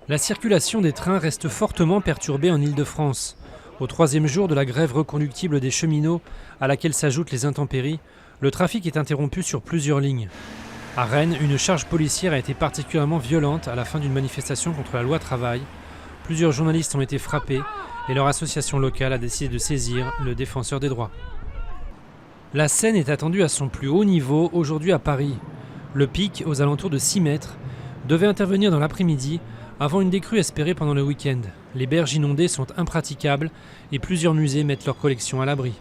La circulation des trains reste fortement perturbée en Île-de-France. Au troisième jour de la grève reconductible des cheminots, à laquelle s'ajoutent les intempéries, le trafic est interrompu sur plusieurs lignes. À Rennes, une charge policière a été particulièrement violente à la fin d'une manifestation contre la loi travail. Plusieurs journalistes ont été frappés et leur association locale a décidé de saisir le défenseur des droits. La Seine est attendue à son plus haut niveau aujourd'hui à Paris. Le pic, aux alentours de 6 mètres, devait intervenir dans l'après-midi avant une décrue espérée pendant le week-end. Les berges inondées sont impraticables et plusieurs musées mettent leurs collections à l'abri.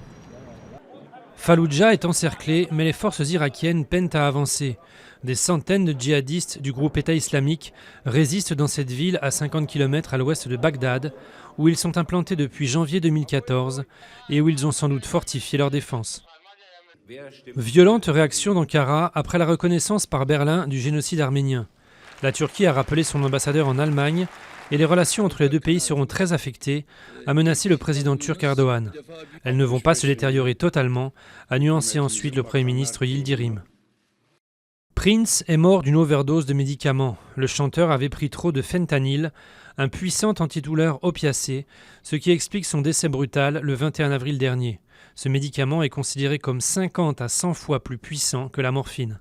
Falloujah est encerclée, mais les forces irakiennes peinent à avancer. Des centaines de djihadistes du groupe État islamique résistent dans cette ville à 50 km à l'ouest de Bagdad, où ils sont implantés depuis janvier 2014 et où ils ont sans doute fortifié leur défense. Violente réaction d'Ankara après la reconnaissance par Berlin du génocide arménien. La Turquie a rappelé son ambassadeur en Allemagne et les relations entre les deux pays seront très affectées, a menacé le président turc Erdogan. Elles ne vont pas se détériorer totalement, a nuancé ensuite le Premier ministre Yildirim. Prince est mort d'une overdose de médicaments. Le chanteur avait pris trop de fentanyl, un puissant antidouleur opiacé, ce qui explique son décès brutal le 21 avril dernier. Ce médicament est considéré comme 50 à 100 fois plus puissant que la morphine.